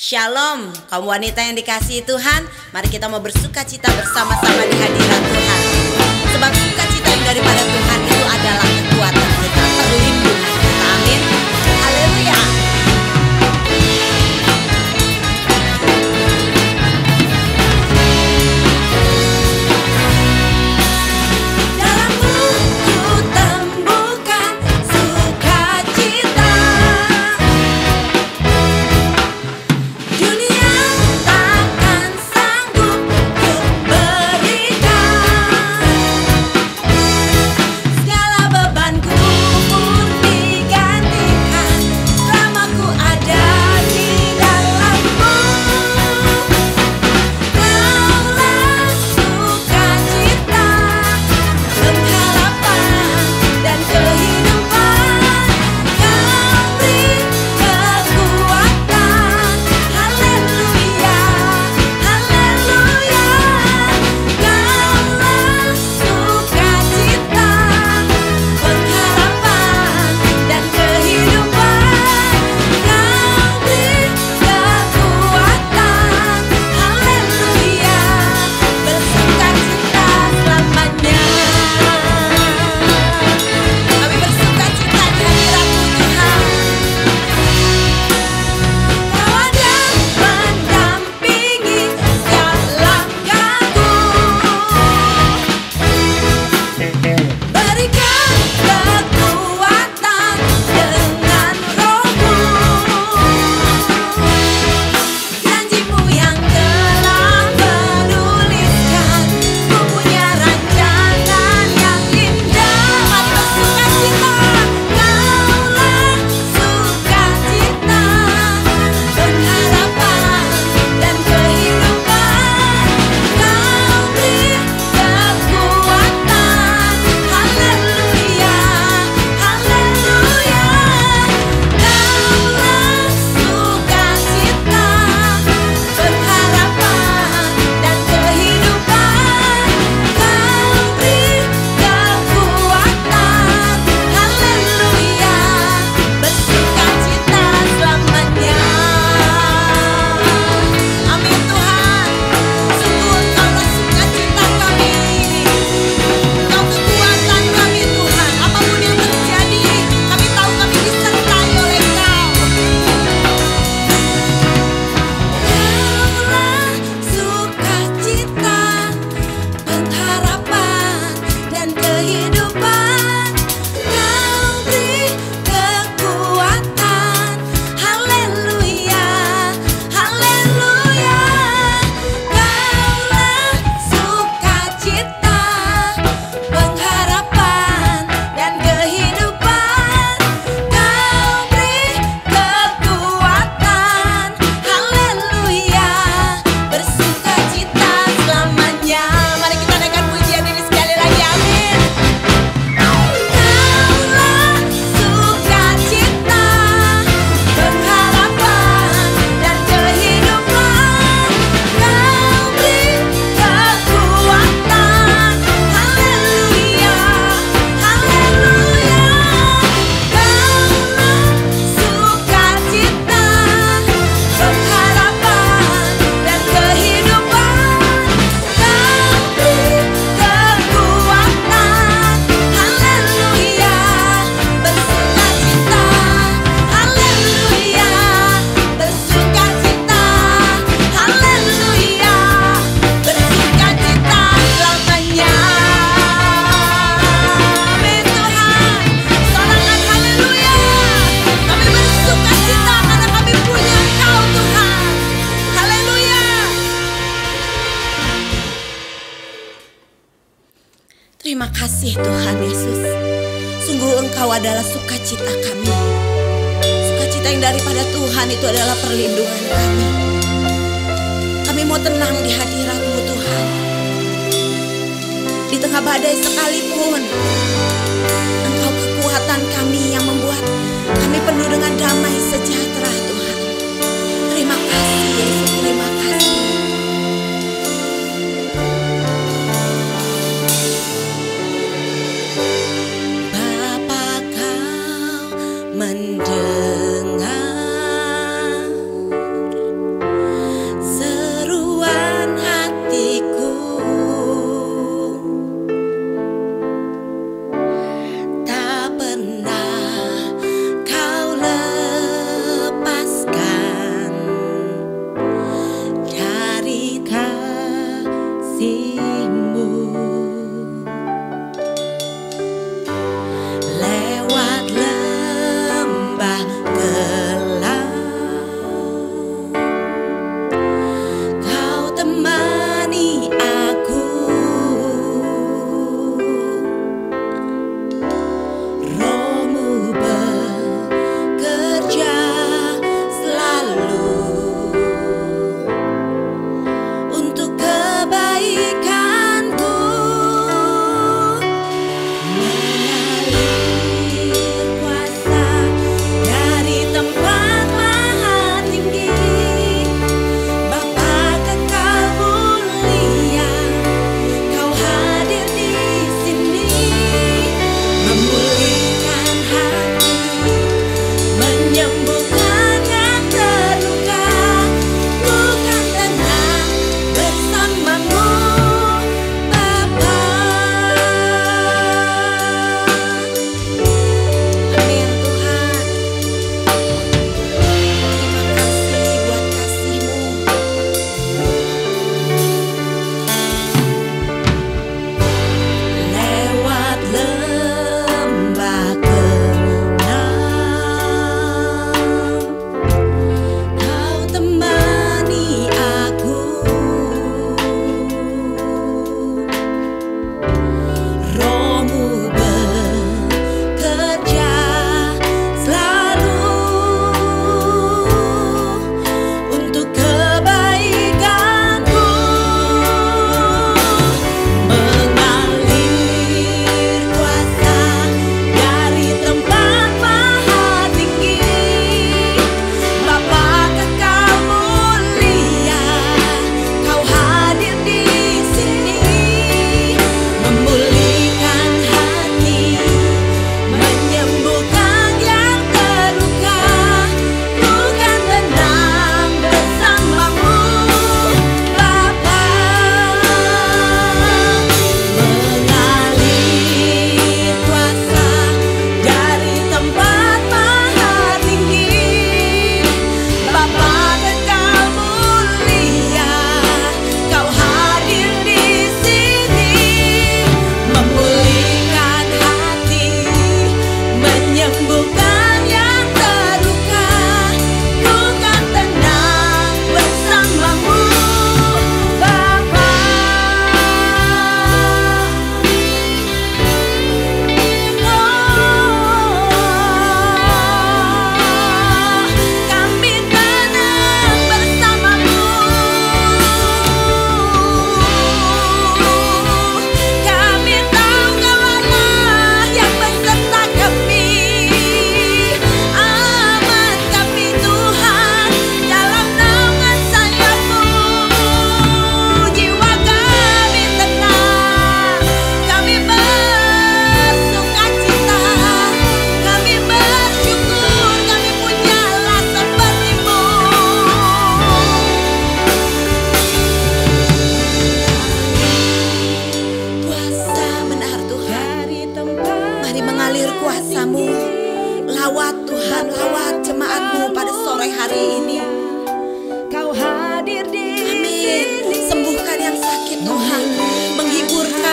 Shalom, kaum wanita yang dikasihi Tuhan. Mari kita mau bersuka cita bersama-sama di hadirat Tuhan. Sebab sukacita yang daripada Tuhan itu adalah kekuatan kita, perlindungan kita. Amin. Haleluya. Terima kasih Tuhan Yesus. Sungguh Engkau adalah sukacita kami. Sukacita yang daripada Tuhan itu adalah perlindungan kami. Kami mau tenang di hadirat-Mu Tuhan. Di tengah badai sekalipun, Engkau kekuatan kami yang membuat kami penuh dengan damai sejahtera Tuhan. Terima kasih Yesus, terima kasih. Mendengar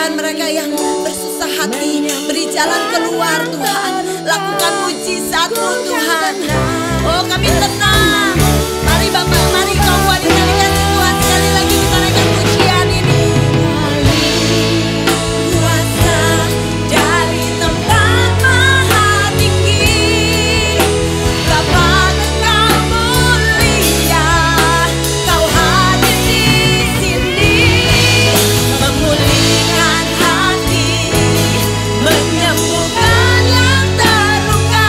sembuhkan mereka yang bersusah hati, beri jalan keluar Tuhan, lakukan mujizat-Mu Tuhan. Oh kami tenang, mari Bapak, mari kaum wanita dikasih Tuhan, sekali lagi kita naikkan pujian ini. Kuasa dari tempat maha tinggi, Bapa Engkau mulia, Kau hadir di sini, memulihkan hati, menyembuhkan yang terluka.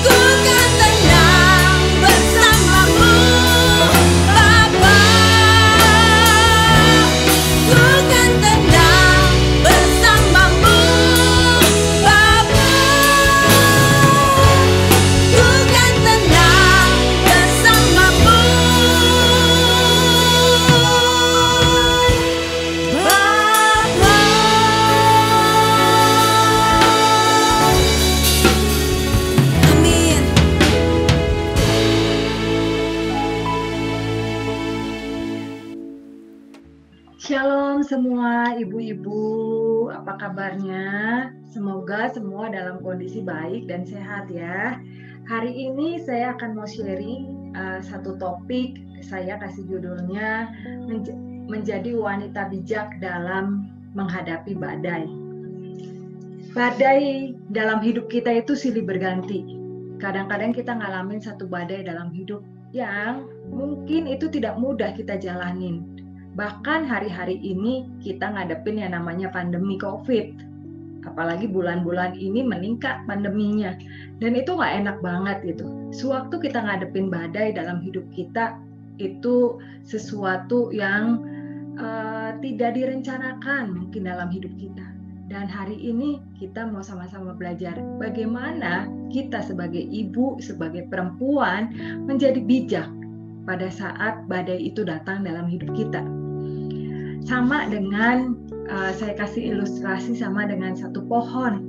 Ku kan tenang bersamamu Bapa, ku kan tenang bersamamu Bapa, ku kan tenang bersamamu Bapa. Amin. Shalom semua ibu-ibu, apa kabarnya? Semoga semua dalam kondisi baik dan sehat ya. Hari ini saya akan mau sharing satu topik, saya kasih judulnya menjadi wanita bijak dalam menghadapi badai. Badai dalam hidup kita itu silih berganti. Kadang-kadang kita ngalamin satu badai dalam hidup yang mungkin itu tidak mudah kita jalanin. Bahkan hari-hari ini kita ngadepin yang namanya pandemi COVID. Apalagi bulan-bulan ini meningkat pandeminya. Dan itu nggak enak banget gitu. Sewaktu kita ngadepin badai dalam hidup kita, itu sesuatu yang tidak direncanakan mungkin dalam hidup kita. Dan hari ini kita mau sama-sama belajar bagaimana kita sebagai ibu, sebagai perempuan menjadi bijak pada saat badai itu datang dalam hidup kita. Sama dengan saya kasih ilustrasi sama dengan satu pohon.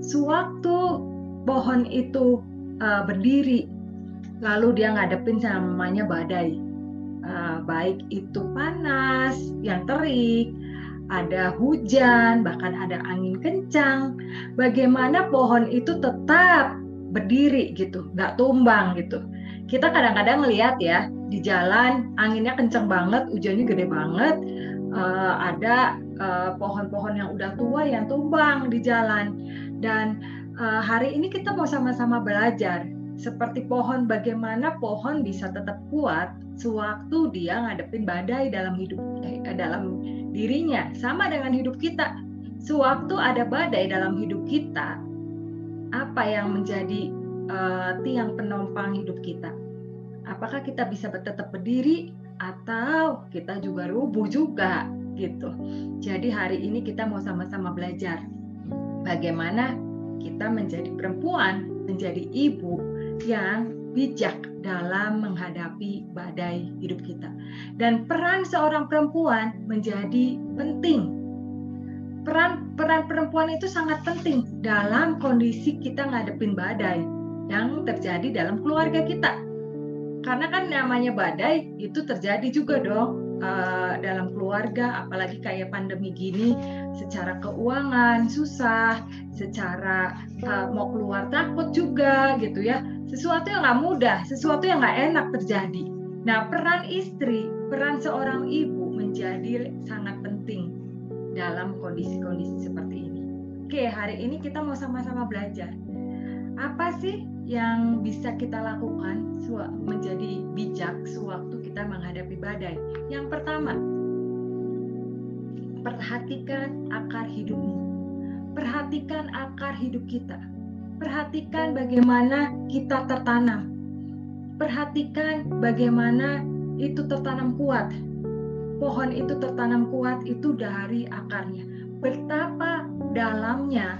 Sewaktu pohon itu berdiri, lalu dia ngadepin namanya badai. Baik itu panas, yang terik, ada hujan, bahkan ada angin kencang. Bagaimana pohon itu tetap berdiri gitu, nggak tumbang gitu. Kita kadang-kadang ngelihat ya, di jalan anginnya kencang banget, hujannya gede banget. Ada pohon-pohon yang udah tua yang tumbang di jalan. Dan hari ini kita mau sama-sama belajar seperti pohon, bagaimana pohon bisa tetap kuat sewaktu dia ngadepin badai dalam hidup, dalam dirinya. Sama dengan hidup kita, sewaktu ada badai dalam hidup kita, apa yang menjadi tiang penopang hidup kita? Apakah kita bisa tetap berdiri atau kita juga rubuh juga gitu. Jadi hari ini kita mau sama-sama belajar bagaimana kita menjadi perempuan, menjadi ibu yang bijak dalam menghadapi badai hidup kita. Dan peran seorang perempuan menjadi penting. Peran perempuan itu sangat penting dalam kondisi kita ngadepin badai yang terjadi dalam keluarga kita. Karena kan namanya badai itu terjadi juga dong dalam keluarga, apalagi kayak pandemi gini, secara keuangan susah, secara mau keluar takut juga gitu ya. Sesuatu yang nggak mudah, sesuatu yang nggak enak terjadi. Nah, peran istri, peran seorang ibu menjadi sangat penting dalam kondisi-kondisi seperti ini. Oke, hari ini kita mau sama-sama belajar. Apa sih yang bisa kita lakukan menjadi bijak sewaktu kita menghadapi badai? Yang pertama, perhatikan akar hidupmu. Perhatikan akar hidup kita. Perhatikan bagaimana kita tertanam. Perhatikan bagaimana itu tertanam kuat. Pohon itu tertanam kuat itu dari akarnya. Betapa dalamnya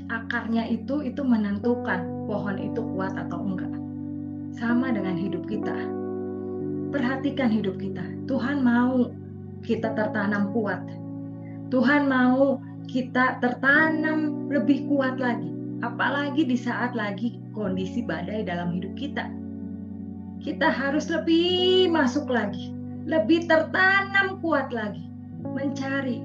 akarnya itu menentukan pohon itu kuat atau enggak. Sama dengan hidup kita. Perhatikan hidup kita. Tuhan mau kita tertanam kuat. Tuhan mau kita tertanam lebih kuat lagi. Apalagi di saat lagi kondisi badai dalam hidup kita. Kita harus lebih masuk lagi. Lebih tertanam kuat lagi. mencari,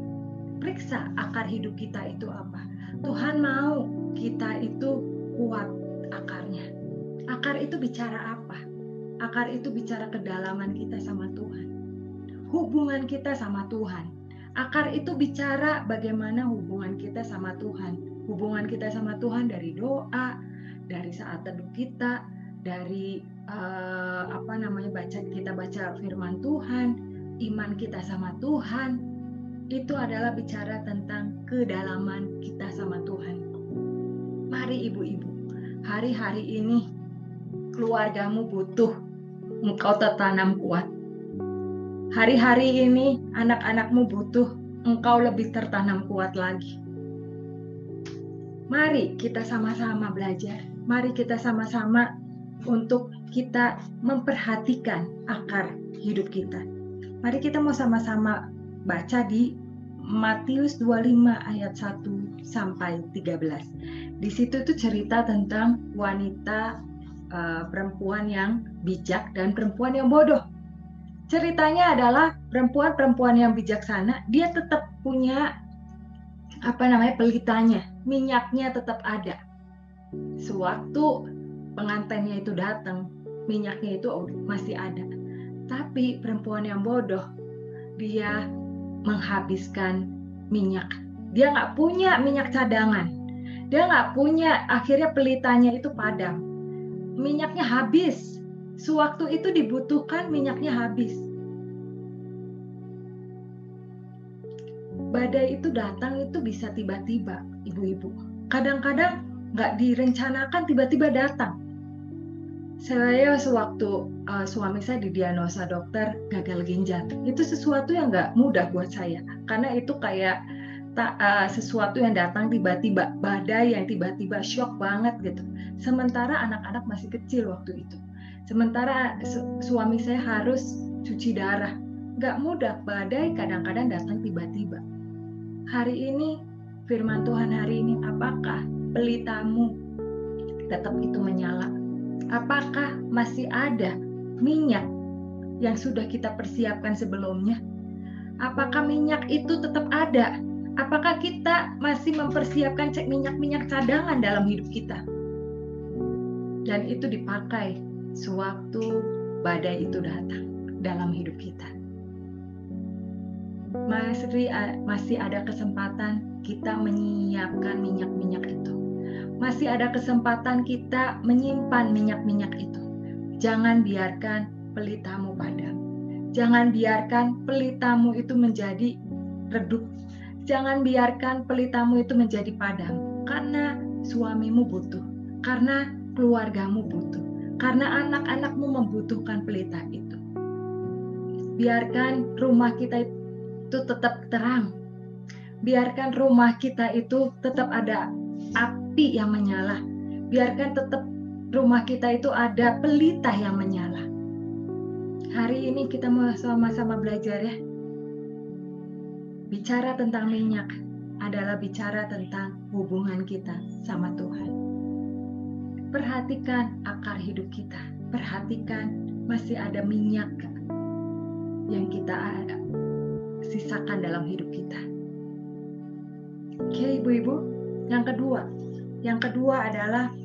periksa akar hidup kita itu apa. Tuhan mau kita itu kuat akarnya. Akar itu bicara apa? Akar itu bicara kedalaman kita sama Tuhan, hubungan kita sama Tuhan. Akar itu bicara bagaimana hubungan kita sama Tuhan. Hubungan kita sama Tuhan dari doa, dari saat teduh kita, dari baca firman Tuhan, iman kita sama Tuhan. Itu adalah bicara tentang kedalaman kita sama Tuhan. Mari ibu-ibu, hari-hari ini keluargamu butuh engkau tertanam kuat. Hari-hari ini anak-anakmu butuh engkau lebih tertanam kuat lagi. Mari kita sama-sama belajar. Mari kita sama-sama untuk kita memperhatikan akar hidup kita. Mari kita mau sama-sama baca di Matius 25 ayat 1 sampai 13. Di situ tuh cerita tentang wanita perempuan yang bijak dan perempuan yang bodoh. Ceritanya adalah perempuan yang bijaksana, dia tetap punya pelitanya, minyaknya tetap ada. Sewaktu pengantinnya itu datang, minyaknya itu masih ada. Tapi perempuan yang bodoh, dia menghabiskan minyak. Dia nggak punya minyak cadangan. Dia nggak punya, akhirnya pelitanya itu padam. Minyaknya habis. Sewaktu itu dibutuhkan, minyaknya habis. Badai itu datang itu bisa tiba-tiba, ibu-ibu. Kadang-kadang nggak direncanakan, tiba-tiba datang. Saya sewaktu suami saya didiagnosa dokter gagal ginjal, itu sesuatu yang nggak mudah buat saya, karena itu kayak sesuatu yang datang tiba-tiba, badai yang tiba-tiba, shock banget gitu. Sementara anak-anak masih kecil waktu itu. Sementara suami saya harus cuci darah, nggak mudah. Badai kadang-kadang datang tiba-tiba. Hari ini, firman Tuhan hari ini, apakah pelitamu tetap itu menyala? Apakah masih ada minyak yang sudah kita persiapkan sebelumnya? Apakah minyak itu tetap ada? Apakah kita masih mempersiapkan minyak-minyak cadangan dalam hidup kita? Dan itu dipakai sewaktu badai itu datang dalam hidup kita. Masih ada kesempatan kita menyiapkan minyak-minyak itu. Masih ada kesempatan kita menyimpan minyak-minyak itu. Jangan biarkan pelitamu padam. Jangan biarkan pelitamu itu menjadi redup. Jangan biarkan pelitamu itu menjadi padam. Karena suamimu butuh. Karena keluargamu butuh. Karena anak-anakmu membutuhkan pelita itu. Biarkan rumah kita itu tetap terang. Biarkan rumah kita itu tetap ada api yang menyala. Biarkan tetap rumah kita itu ada pelita yang menyala. Hari ini kita mau sama-sama belajar ya. Bicara tentang minyak adalah bicara tentang hubungan kita sama Tuhan. Perhatikan akar hidup kita. Perhatikan masih ada minyak yang kita sisakan dalam hidup kita. Oke, ibu-ibu. Yang kedua adalah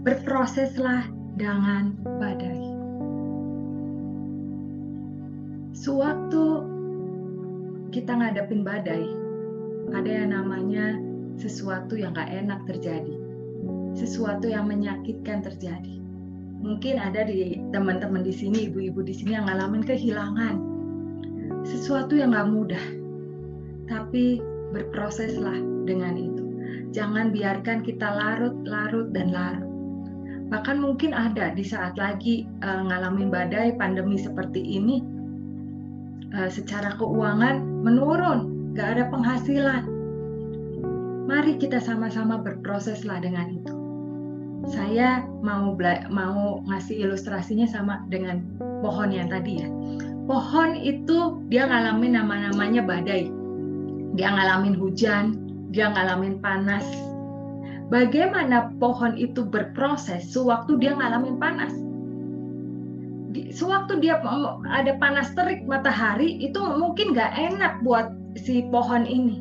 berproseslah dengan badai. Sewaktu kita ngadepin badai, ada yang namanya sesuatu yang gak enak terjadi, sesuatu yang menyakitkan terjadi. Mungkin ada di teman-teman di sini, ibu-ibu di sini yang ngalamin kehilangan, sesuatu yang gak mudah, tapi berproseslah dengan itu. Jangan biarkan kita larut. Bahkan mungkin ada di saat lagi ngalamin badai pandemi seperti ini, secara keuangan menurun, gak ada penghasilan. Mari kita sama-sama berproseslah dengan itu. Saya mau ngasih ilustrasinya sama dengan pohon yang tadi ya. Pohon itu dia ngalamin namanya badai. Dia ngalamin hujan, dia ngalamin panas. Bagaimana pohon itu berproses sewaktu dia ngalamin panas? sewaktu dia ada panas terik matahari, itu mungkin nggak enak buat si pohon ini.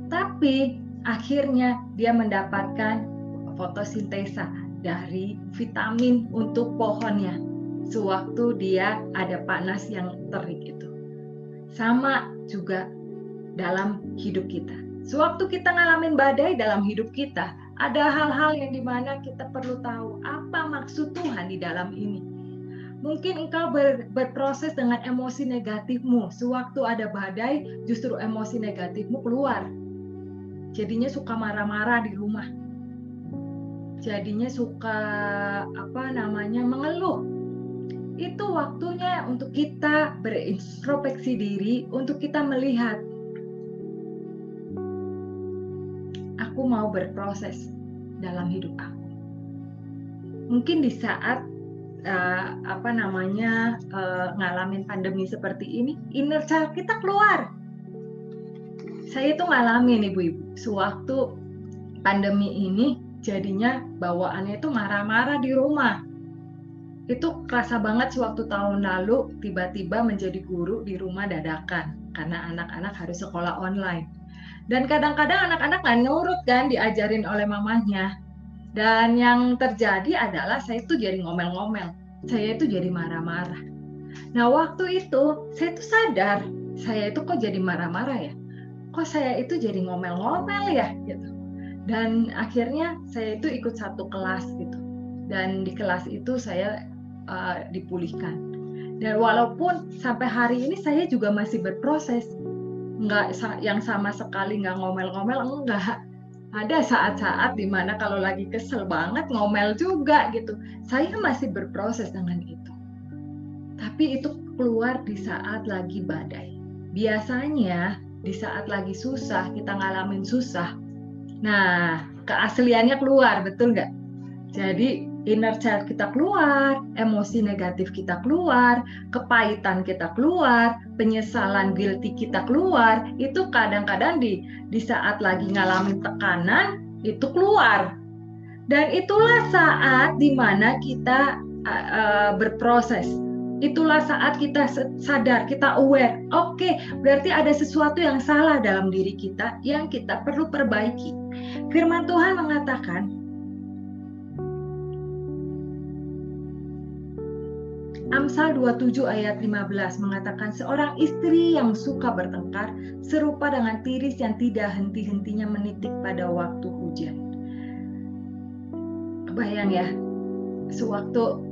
Tapi akhirnya dia mendapatkan fotosintesa dari vitamin untuk pohonnya sewaktu dia ada panas yang terik itu. Sama juga dalam hidup kita. Sewaktu kita ngalamin badai dalam hidup kita, ada hal-hal yang dimana kita perlu tahu apa maksud Tuhan di dalam ini. Mungkin engkau berproses dengan emosi negatifmu. Sewaktu ada badai, justru emosi negatifmu keluar. Jadinya suka marah-marah di rumah. Jadinya suka mengeluh. Itu waktunya untuk kita berintrospeksi diri, untuk kita melihat, aku mau berproses dalam hidup aku. Mungkin di saat ngalamin pandemi seperti ini, inner child kita keluar. Saya itu ngalamin ibu-ibu, sewaktu pandemi ini jadinya bawaannya itu marah-marah di rumah. Itu kerasa banget sewaktu tahun lalu tiba-tiba menjadi guru di rumah dadakan karena anak-anak harus sekolah online. Dan kadang-kadang anak-anak nggak nurut kan, diajarin oleh mamanya. Dan yang terjadi adalah saya itu jadi ngomel-ngomel, saya itu jadi marah-marah. Nah waktu itu saya tuh sadar, saya itu kok jadi marah-marah ya, kok saya itu jadi ngomel-ngomel ya gitu. Dan akhirnya saya itu ikut satu kelas gitu, dan di kelas itu saya dipulihkan. Dan walaupun sampai hari ini saya juga masih berproses, nggak yang sama sekali nggak ngomel-ngomel, enggak. Ada saat-saat dimana kalau lagi kesel banget ngomel juga gitu. Saya masih berproses dengan itu. Tapi itu keluar di saat lagi badai. Biasanya di saat lagi susah, kita ngalamin susah. Nah, keasliannya keluar, betul nggak? Jadi inner child kita keluar, emosi negatif kita keluar, kepahitan kita keluar, penyesalan guilty kita keluar. Itu kadang-kadang di saat lagi ngalamin tekanan itu keluar. Dan itulah saat dimana kita berproses. Itulah saat kita sadar, kita aware. Oke, berarti ada sesuatu yang salah dalam diri kita yang kita perlu perbaiki. Firman Tuhan mengatakan, Amsal 27 ayat 15 mengatakan, seorang istri yang suka bertengkar serupa dengan tiris yang tidak henti-hentinya menitik pada waktu hujan. Bayang ya, sewaktu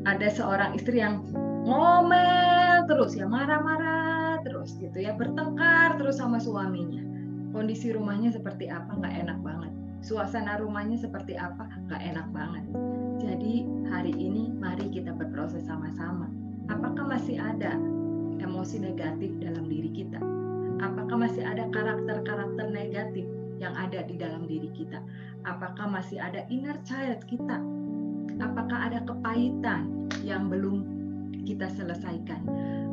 ada seorang istri yang ngomel terus ya, marah-marah terus gitu ya, bertengkar terus sama suaminya. Kondisi rumahnya seperti apa? Nggak enak banget. Suasana rumahnya seperti apa? Nggak enak banget. Jadi hari ini mari kita berproses sama-sama. Apakah masih ada emosi negatif dalam diri kita? Apakah masih ada karakter-karakter negatif yang ada di dalam diri kita? Apakah masih ada inner child kita? Apakah ada kepahitan yang belum kita selesaikan?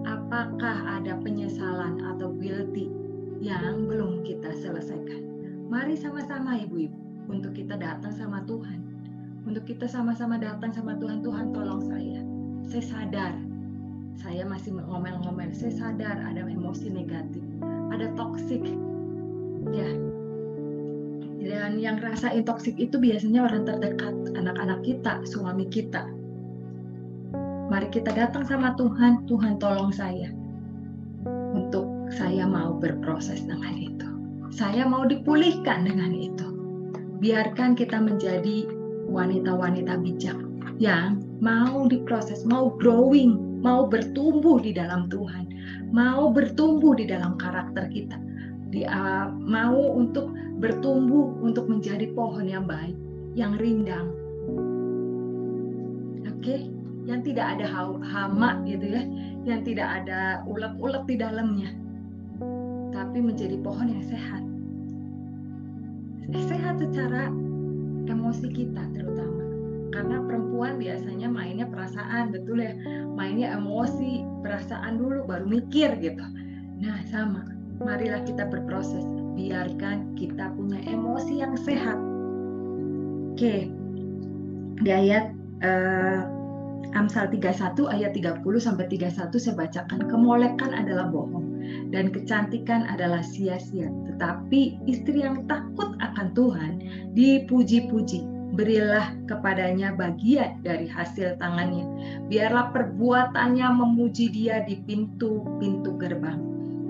Apakah ada penyesalan atau guilty yang belum kita selesaikan? Mari sama-sama ibu-ibu untuk kita datang sama Tuhan. Untuk kita sama-sama datang sama Tuhan. Tuhan tolong saya sadar saya masih ngomel-ngomel, saya sadar ada emosi negatif, ada toksik ya. Dan yang rasain toksik itu biasanya orang terdekat, anak-anak kita, suami kita. Mari kita datang sama Tuhan. Tuhan tolong saya untuk saya mau berproses dengan itu, saya mau dipulihkan dengan itu. Biarkan kita menjadi wanita-wanita bijak yang mau diproses, mau growing, mau bertumbuh di dalam Tuhan, mau bertumbuh di dalam karakter kita, mau untuk bertumbuh untuk menjadi pohon yang baik, yang rindang, yang tidak ada hama gitu ya, yang tidak ada ulet-ulet di dalamnya, tapi menjadi pohon yang sehat secara emosi kita terutama, karena perempuan biasanya mainnya perasaan, betul ya, mainnya emosi, perasaan dulu baru mikir gitu. Nah sama, marilah kita berproses, biarkan kita punya emosi yang sehat. Di ayat Amsal 31 ayat 30 sampai 31 saya bacakan. Kemolekan adalah bohong dan kecantikan adalah sia-sia. Tetapi istri yang takut akan Tuhan dipuji-puji. Berilah kepadanya bagian dari hasil tangannya. Biarlah perbuatannya memuji dia di pintu-pintu gerbang.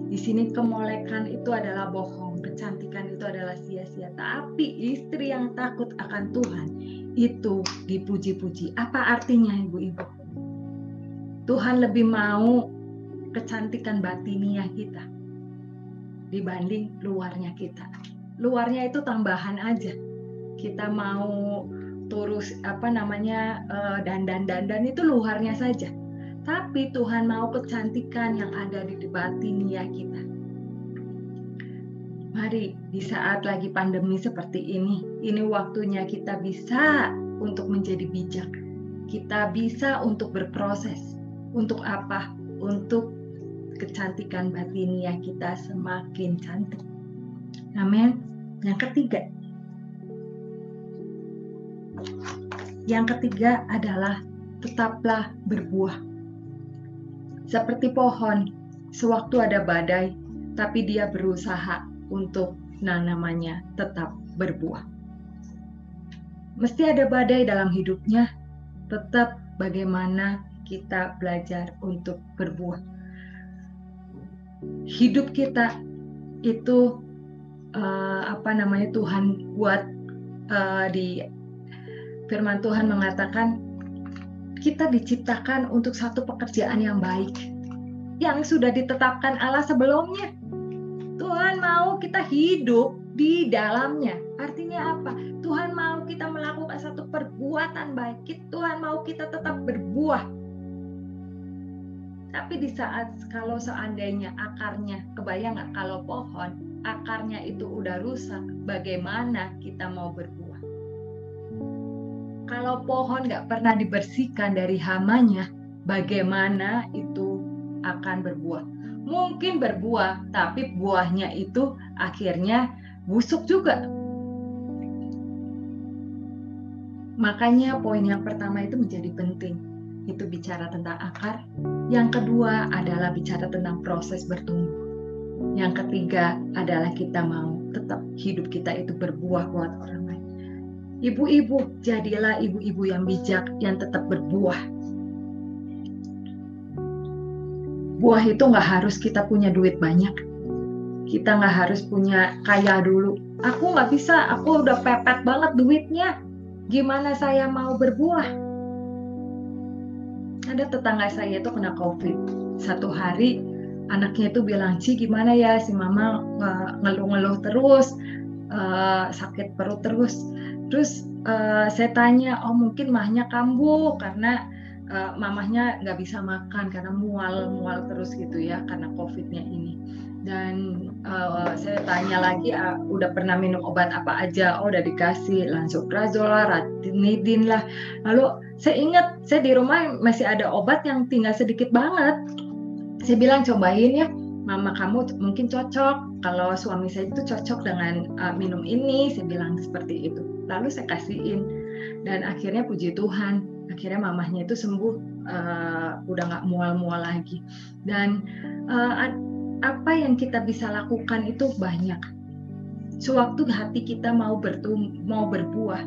Di sini kemolekan itu adalah bohong, kecantikan itu adalah sia-sia. Tapi istri yang takut akan Tuhan itu dipuji-puji. Apa artinya, ibu-ibu? Tuhan lebih mau kecantikan batiniah kita dibanding luarnya kita. Luarnya itu tambahan aja. Kita mau terus dandan itu luarnya saja. Tapi Tuhan mau kecantikan yang ada di batiniah kita. Mari di saat lagi pandemi seperti ini waktunya kita bisa untuk menjadi bijak. Kita bisa untuk berproses. Untuk apa? Untuk kecantikan batiniah kita semakin cantik. Amin. Yang ketiga adalah tetaplah berbuah. Seperti pohon, sewaktu ada badai, tapi dia berusaha untuk namanya tetap berbuah. Mesti ada badai dalam hidupnya, tetap bagaimana kita belajar untuk berbuah. Hidup kita itu Tuhan buat di firman Tuhan mengatakan kita diciptakan untuk satu pekerjaan yang baik yang sudah ditetapkan Allah sebelumnya. Tuhan mau kita hidup di dalamnya. Artinya apa? Tuhan mau kita melakukan satu perbuatan baik. Tuhan mau kita tetap berbuah. Tapi di saat kalau seandainya akarnya, kebayang nggak kalau pohon akarnya itu udah rusak, bagaimana kita mau berbuah? Kalau pohon nggak pernah dibersihkan dari hamanya, bagaimana itu akan berbuah? Mungkin berbuah, tapi buahnya itu akhirnya busuk juga. Makanya poin yang pertama itu menjadi penting. Itu bicara tentang akar. Yang kedua adalah bicara tentang proses bertumbuh. Yang ketiga adalah kita mau tetap hidup kita itu berbuah buat orang lain. Ibu-ibu, jadilah ibu-ibu yang bijak, yang tetap berbuah. Buah itu nggak harus kita punya duit banyak. Kita nggak harus punya kaya dulu. Aku nggak bisa, aku udah pepet banget duitnya. Gimana saya mau berbuah? Ada tetangga saya itu kena COVID. Satu hari anaknya itu bilang, "Ci, gimana ya si mama ngeluh-ngeluh terus, sakit perut terus." Terus saya tanya, "Oh mungkin mahnya kambuh karena mamahnya nggak bisa makan karena mual terus gitu ya karena COVID-nya ini." Dan saya tanya lagi, udah pernah minum obat apa aja? Oh udah dikasih lansoprazol lah, ranitidin lah. Lalu saya ingat saya di rumah masih ada obat yang tinggal sedikit banget. Saya bilang cobain ya, mama kamu mungkin cocok. Kalau suami saya itu cocok dengan minum ini, saya bilang seperti itu. Lalu saya kasihin dan akhirnya puji Tuhan, akhirnya mamahnya itu sembuh, udah nggak mual-mual lagi. Dan apa yang kita bisa lakukan itu banyak. Sewaktu hati kita mau berbuah,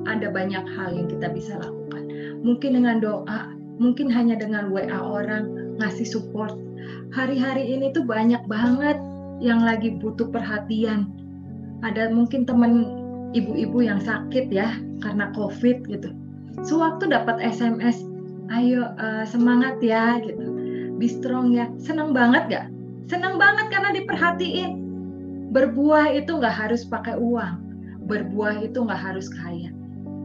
ada banyak hal yang kita bisa lakukan. Mungkin dengan doa, mungkin hanya dengan WA orang, ngasih support. Hari-hari ini tuh banyak banget yang lagi butuh perhatian. Ada mungkin teman ibu-ibu yang sakit ya karena COVID gitu. Sewaktu dapat SMS, "Ayo semangat ya," gitu. "Be strong ya." Senang banget gak? Senang banget karena diperhatiin. Berbuah itu gak harus pakai uang. Berbuah itu gak harus kaya.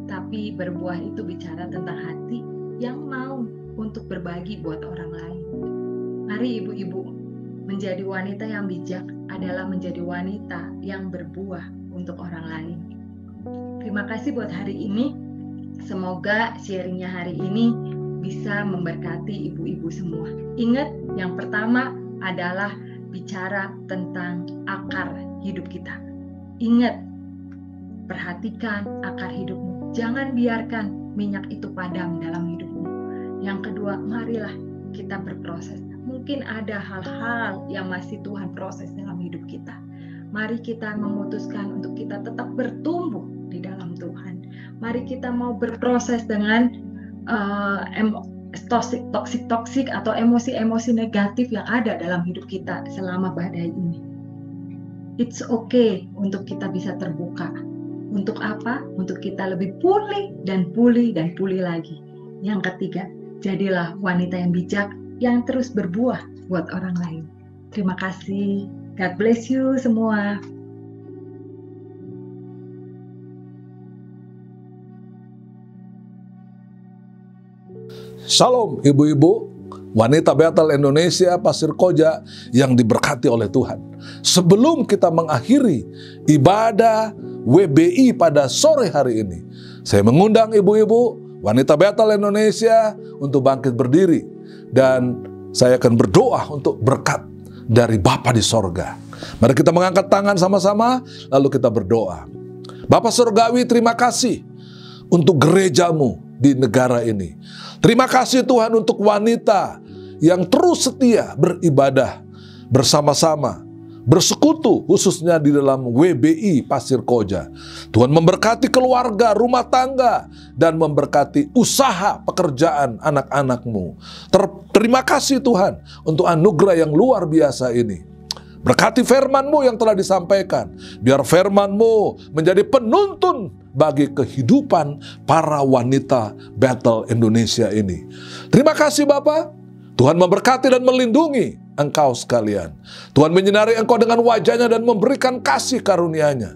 Tapi berbuah itu bicara tentang hati yang mau untuk berbagi buat orang lain. Mari ibu-ibu, menjadi wanita yang bijak adalah menjadi wanita yang berbuah untuk orang lain. Terima kasih buat hari ini. Semoga sharingnya hari ini bisa memberkati ibu-ibu semua. Ingat, yang pertama adalah bicara tentang akar hidup kita. Ingat, perhatikan akar hidupmu. Jangan biarkan minyak itu padam dalam hidupmu. Yang kedua, marilah kita berproses. Mungkin ada hal-hal yang masih Tuhan proses dalam hidup kita. Mari kita memutuskan untuk kita tetap bertumbuh di dalam Tuhan. Mari kita mau berproses dengan toksik atau emosi-emosi negatif yang ada dalam hidup kita selama badai ini. It's okay untuk kita bisa terbuka. Untuk apa? Untuk kita lebih pulih dan pulih dan pulih lagi. Yang ketiga, jadilah wanita yang bijak yang terus berbuah buat orang lain. Terima kasih. God bless you semua. Shalom ibu-ibu, wanita Bethel Indonesia, Pasir Koja yang diberkati oleh Tuhan. Sebelum kita mengakhiri ibadah WBI pada sore hari ini, saya mengundang ibu-ibu wanita Bethel Indonesia untuk bangkit berdiri. Dan saya akan berdoa untuk berkat dari Bapa di sorga. Mari kita mengangkat tangan sama-sama, lalu kita berdoa. Bapa Surgawi, terima kasih untuk gerejamu di negara ini. Terima kasih Tuhan untuk wanita yang terus setia beribadah bersama-sama, bersekutu khususnya di dalam WBI Pasir Koja. Tuhan memberkati keluarga, rumah tangga, dan memberkati usaha pekerjaan anak-anak-Mu. Terima kasih Tuhan untuk anugerah yang luar biasa ini. Berkati firman-Mu yang telah disampaikan. Biar firman-Mu menjadi penuntun bagi kehidupan para wanita Bethel Indonesia ini. Terima kasih Bapa. Tuhan memberkati dan melindungi engkau sekalian. Tuhan menyinari engkau dengan wajahnya dan memberikan kasih karunia-Nya.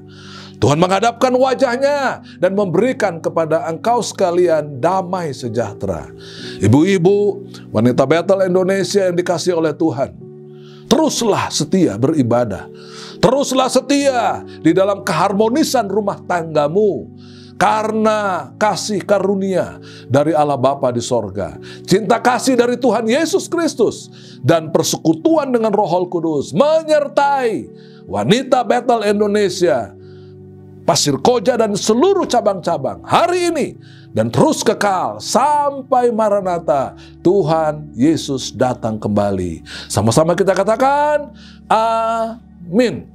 Tuhan menghadapkan wajahnya dan memberikan kepada engkau sekalian damai sejahtera. Ibu-ibu, wanita Bethel Indonesia yang dikasihi oleh Tuhan, teruslah setia beribadah. Teruslah setia di dalam keharmonisan rumah tanggamu. Karena kasih karunia dari Allah Bapa di sorga, cinta kasih dari Tuhan Yesus Kristus, dan persekutuan dengan Roh Kudus menyertai wanita Bethel Indonesia, Pasir Koja, dan seluruh cabang-cabang hari ini dan terus kekal sampai Maranatha Tuhan Yesus datang kembali. Sama-sama kita katakan amin.